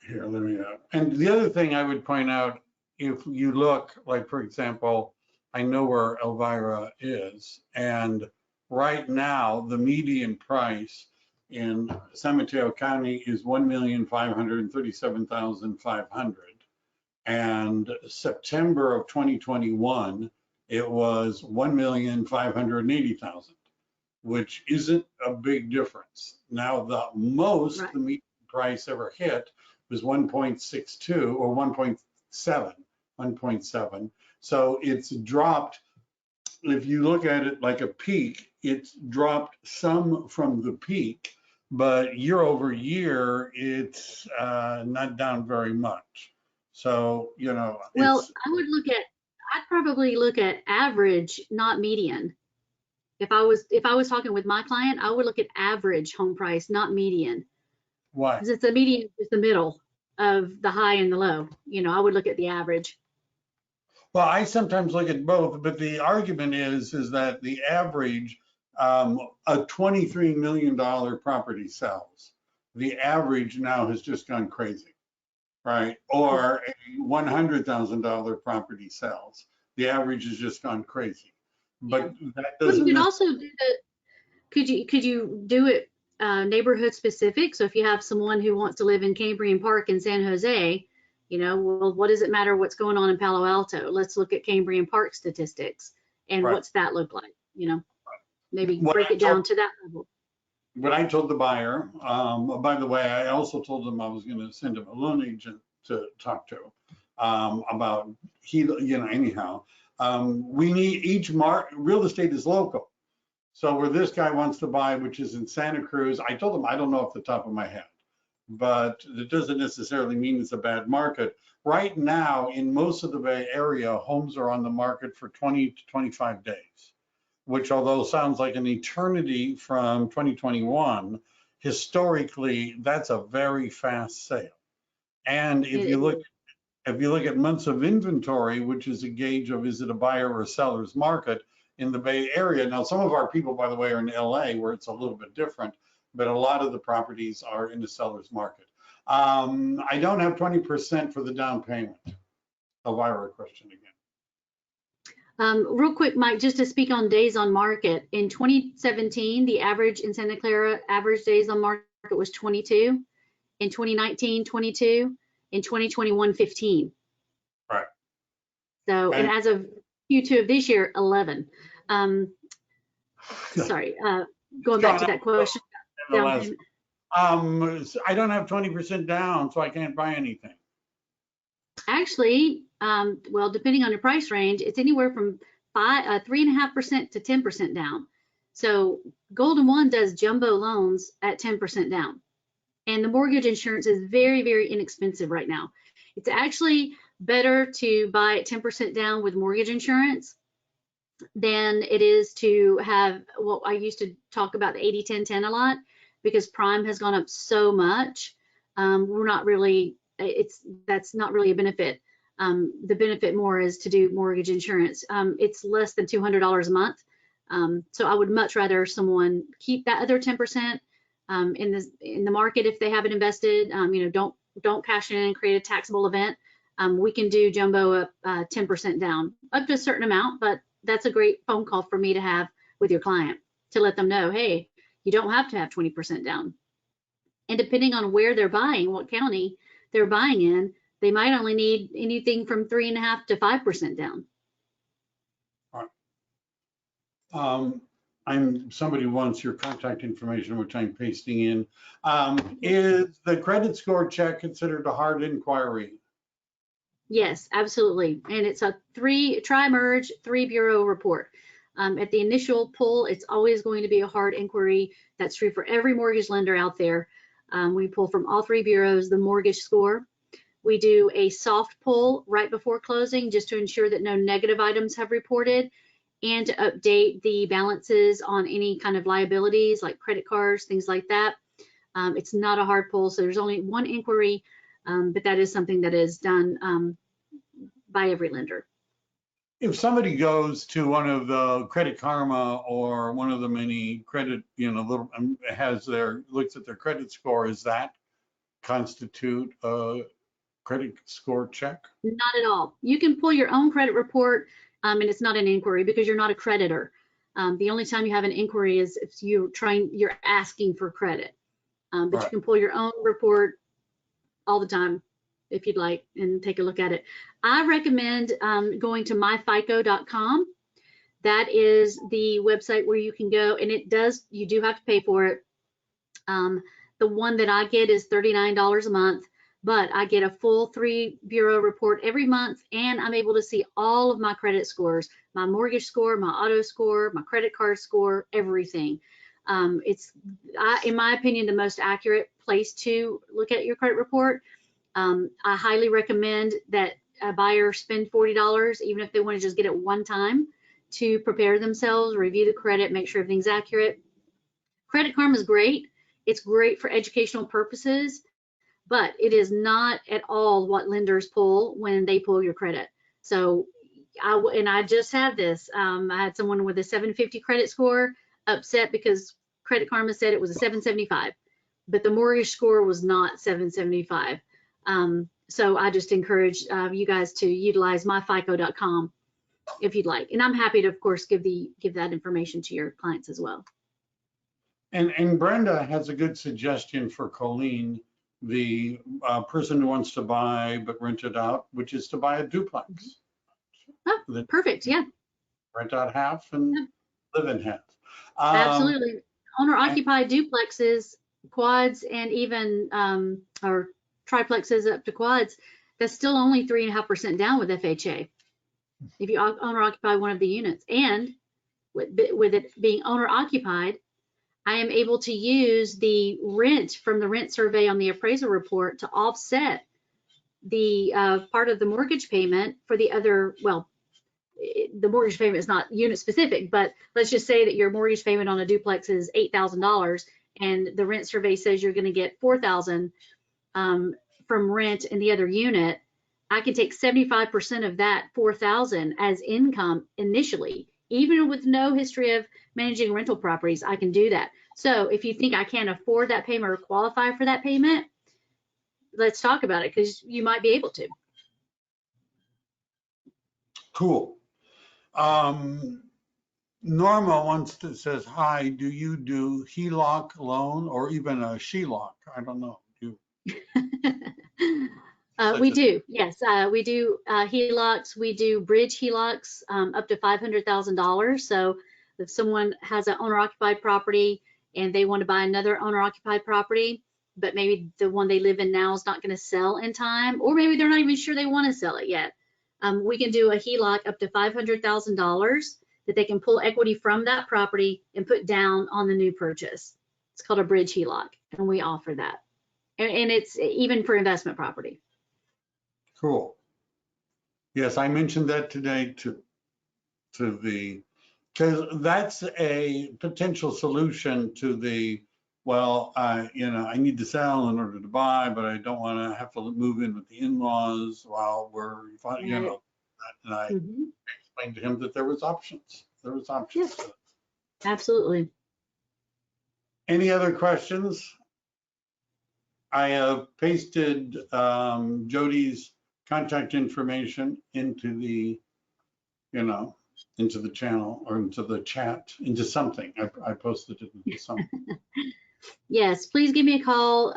Here, let me, and the other thing I would point out, if you look, like, for example, I know where Elvira is, and right now, the median price in San Mateo County is $1,537,500. And September of 2021, it was $1,580,000, which isn't a big difference. Now, the most Right. the median price ever hit was 1.62 or 1.7. So it's dropped. If you look at it like a peak, it's dropped some from the peak, but year over year, it's not down very much. So, Well, it's, I'd probably look at average, not median. If I was talking with my client, I would look at average home price, not median. why? Because it's the median is the middle of the high and the low. I would look at the average. Well, I sometimes look at both, but the argument is that the average, a $23 million property sells. The average now has just gone crazy, right? Or a $100,000 property sells. The average has just gone crazy. But that Well, you doesn't could necessarily, also do could you do it neighborhood specific? So if you have someone who wants to live in Cambrian Park in San Jose, well, what does it matter what's going on in Palo Alto? Let's look at Cambrian Park statistics and right. what's that look like? Maybe What break I it down told, to that level. what I told the buyer, by the way, I also told them I was going to send him a loan agent to talk to about anyhow. We need real estate is local. So where this guy wants to buy, which is in Santa Cruz, I told him I don't know off the top of my head, but it doesn't necessarily mean it's a bad market. Right now, in most of the Bay Area, homes are on the market for 20 to 25 days, which although sounds like an eternity from 2021, historically, that's a very fast sale. And if you look at months of inventory, which is a gauge of is it a buyer or a seller's market in the Bay Area. Now, some of our people, by the way, are in LA where it's a little bit different, but a lot of the properties are in the seller's market. I don't have 20% for the down payment. Elvira question again. Real quick, Mike, just to speak on days on market. In 2017, the average in Santa Clara, average days on market was 22. In 2019, 22. In 2021, 15. Right. So, and as of Q2 of this year, 11. Sorry, going back to that question. Down payment. I don't have 20% down, so I can't buy anything. Actually, well, depending on your price range, it's anywhere from 3.5% to 10% down. So Golden One does jumbo loans at 10% down. And the mortgage insurance is very, very inexpensive right now. It's actually better to buy at 10% down with mortgage insurance than it is to have, well, I used to talk about the 80-10-10 a lot because prime has gone up so much. We're not really, that's not really a benefit. The benefit more is to do mortgage insurance. It's less than $200 a month. So I would much rather someone keep that other 10% in the market if they haven't invested. Don't cash in and create a taxable event. We can do jumbo up 10% down, up to a certain amount, but that's a great phone call for me to have with your client to let them know, hey, you don't have to have 20% down. And depending on where they're buying, what county they're buying in, they might only need anything from 3.5% to 5% down. All right. Somebody wants your contact information, which I'm pasting in. Is the credit score check considered a hard inquiry? Yes, absolutely. And it's a tri-merge, 3-bureau report. At the initial pull, it's always going to be a hard inquiry. That's true for every mortgage lender out there. We pull from all 3 bureaus the mortgage score. We do a soft pull right before closing just to ensure that no negative items have reported and to update the balances on any kind of liabilities like credit cards, things like that. It's not a hard pull, so there's only one inquiry, but that is something that is done by every lender. If somebody goes to one of the Credit Karma or one of the many credit, little looks at their credit score, does that constitute a credit score check? Not at all. You can pull your own credit report, and it's not an inquiry because you're not a creditor. The only time you have an inquiry is if you're asking for credit. But Right. you can pull your own report all the time if you'd like and take a look at it. I recommend going to myfico.com. That is the website where you can go, and you do have to pay for it. The one that I get is $39 a month, but I get a full 3 bureau report every month, and I'm able to see all of my credit scores, my mortgage score, my auto score, my credit card score, everything. It's, in my opinion, the most accurate place to look at your credit report. I highly recommend that a buyer spend $40, even if they want to just get it one time, to prepare themselves, review the credit, make sure everything's accurate. Credit Karma is great. It's great for educational purposes, but it is not at all what lenders pull when they pull your credit. So, I just had this. I had someone with a 750 credit score upset because Credit Karma said it was a 775, but the mortgage score was not 775. So I just encourage you guys to utilize myfico.com if you'd like. And I'm happy to, of course, give that information to your clients as well. And Brenda has a good suggestion for Colleen, the person who wants to buy but rent it out, which is to buy a duplex. Oh, perfect. Yeah. Rent out half and live in half. Absolutely. Owner-occupied duplexes, quads, and even or triplexes up to quads, that's still only 3.5% down with FHA if you owner-occupy one of the units. And with it being owner-occupied, I am able to use the rent from the rent survey on the appraisal report to offset the part of the mortgage payment for the other, well, the mortgage payment is not unit specific, but let's just say that your mortgage payment on a duplex is $8,000 and the rent survey says you're going to get $4,000 from rent in the other unit. I can take 75% of that $4,000 as income initially, even with no history of managing rental properties. I can do that. So if you think I can't afford that payment or qualify for that payment, let's talk about it, because you might be able to. Cool. Norma says, hi, do you do Heloc loan or even a Sheloc? I don't know. We do, yes. We do HELOCs. We do bridge HELOCs up to $500,000. So if someone has an owner-occupied property and they want to buy another owner-occupied property, but maybe the one they live in now is not going to sell in time, or maybe they're not even sure they want to sell it yet, we can do a HELOC up to $500,000 that they can pull equity from that property and put down on the new purchase. It's called a bridge HELOC, and we offer that. And it's even for investment property. Cool. Yes, I mentioned that today because that's a potential solution to the, well, I need to sell in order to buy, but I don't want to have to move in with the in-laws while we're, and I explained to him that there was options. There was options. Yes, absolutely. Any other questions? I have pasted Jody's contact information into the, into the channel or into the chat, into something. I posted it into something. Yes, please give me a call,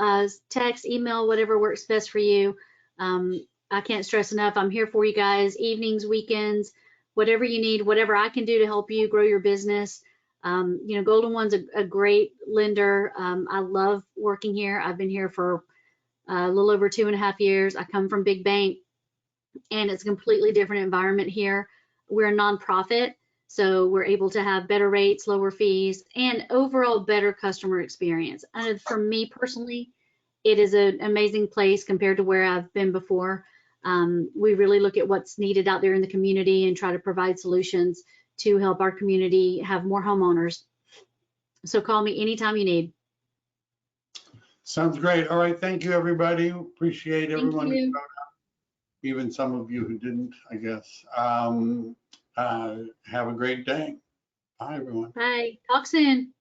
text, email, whatever works best for you. I can't stress enough, I'm here for you guys, evenings, weekends, whatever you need, whatever I can do to help you grow your business. Golden One's a great lender. I love working here. I've been here for a little over 2.5 years. I come from big bank, and it's a completely different environment here. We're a nonprofit, so we're able to have better rates, lower fees, and overall better customer experience. And for me personally, it is an amazing place compared to where I've been before. We really look at what's needed out there in the community and try to provide solutions to help our community have more homeowners. So call me anytime you need. Sounds great. All right. Thank you, everybody. Appreciate everyone. Thank you. even some of you who didn't, I guess. Have a great day. Bye, everyone. Bye. Talk soon.